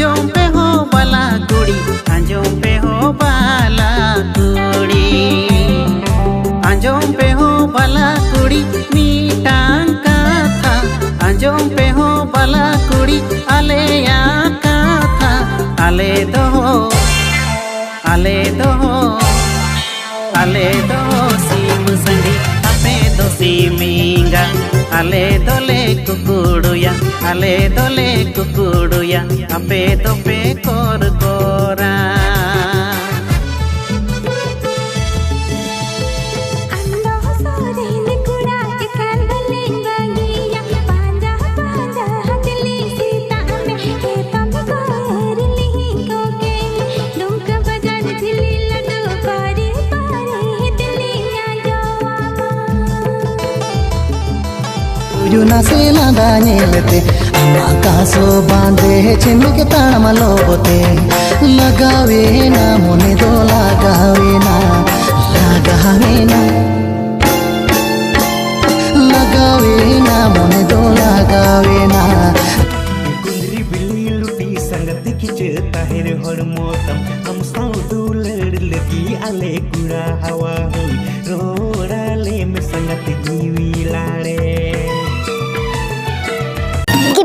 आंजोम पे हो बाला कुड़ी आंजोम पे हो बाला कुड़ी आंजोम पे हो बाला कुड़ी मीटांग कथा आंजोम पे हो बाला कुड़ी आले या कथा आले दो सीम संगी अपे दो सीमिंगा आले दोले कुकुड़ुया अपे दो पे कोर कोरा से लादाने लेते आकाशो बांधे चिन्ह के ताम लोबते लगावे ना मोने दो लगावे ना मोने दो लगावे ना कुंदरी बिल्ली लुटी संगति खिंचे ताहिर हर मौसम हम साउ दूलड़ लगी आले कुड़ा हवा हुई रोड़ाले में संगति जीवी लाड़े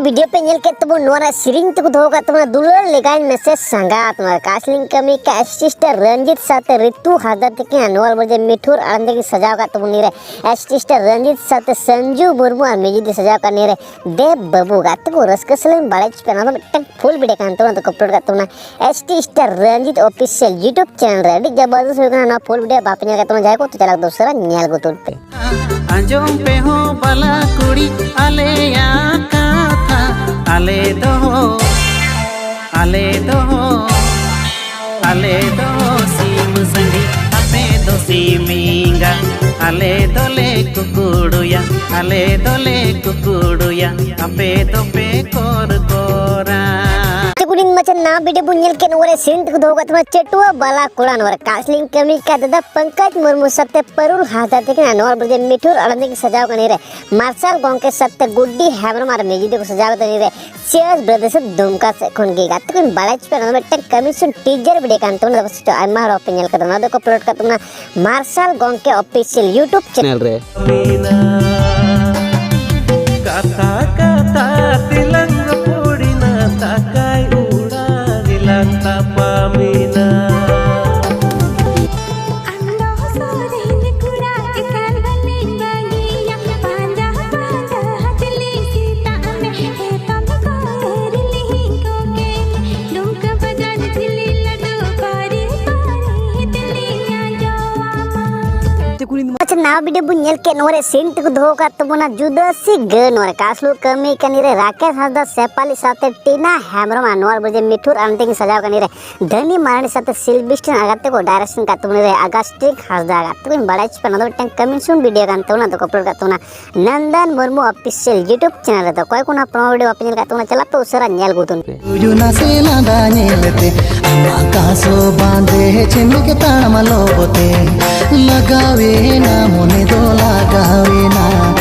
वीडियो पे नेल के तबो नोरा सिरिंग तक धोगा तुम्हारा दुलर लेगाइन मैसेज संगा तुम्हारा कास्लिंग कमी का एस्टिस्टर रंजित साथे ऋतु हादत के अनवल बजे मिठुर आनंद की सजाव का तुम नीरे एस्टिस्टर रंजित साथे संजू मुर्मू और मेजी दी सजाव का नीरे देव बाबू का तो रसकसलें बालेच पे ना तो फुल वीडियो का तो अपलोड का तुमने एस्टिस्टर Ranjit official YouTube channel ready जबरदस्त होगा ना फुल वीडियो बापने का तुम जाए को तो चला दूसरा न्याल को तुल पे आंजोम पे हो बाला कुड़ी आले या कथा आले दो सीम संगी अपे दो सीमिंगा आले दोले कुकुड़ुया अपे दो पे कोर कोरा कुड़िन मचन ना वीडियो बुनियल के नोरे सिंध को धोगा तुम्हारा चटुआ बाला कुड़ा नोरे कास्लिंग कमी का दादा पंकज मुर्मू सत्य परुल हाथा थे कि नोर बजे मिठुर आनंद की सजाव का नीरे मार्शल गोंग के सत्य गुड्डी हैमर मार मेजी को सजाव का नीरे चेयर्स ब्रदर्स से दुमका से खून की गात कुन बालेच पे नोरे टक कमीशन टीजर वीडियो का तुमने तो आइमा रो पिनियल का ना देखो अपलोड का तुमने मार्शल गोंग के ऑफिशियल यूट्यूब चैनल रे कथा कथा तिलंग पुड़िना ताकाय उड़ा दिलंता पामिना अच्छा ना वीडियो बुनियल के नोरे सिंट को धोका तो बना जुदा सी ग नोरे कासलू कमी कनीरे राकेश हसदा सेपाली साथे टीना हैमरम नोर बजे मिठुर आनंद की सजाव कनीरे धनी मारणी साथे सिल्बिस्टन आगते को डायरेक्शन का तुमने अगस्टिक हसदा आगते को बड़ाच पे नदो टंग कमीशन वीडियो का तो ना तो अपलोड का तो ना नंदन मुर्मू ऑफिशियल यूट्यूब चैनल तो कोई कोना प्रोमो वीडियो अपने का तो ना चला तो उसरा न्याल गुतुन जुना से लादाने लेते आकाशो बांधे चिन्ह के ताम लोबते लगावे ना मोने दो लगावे ना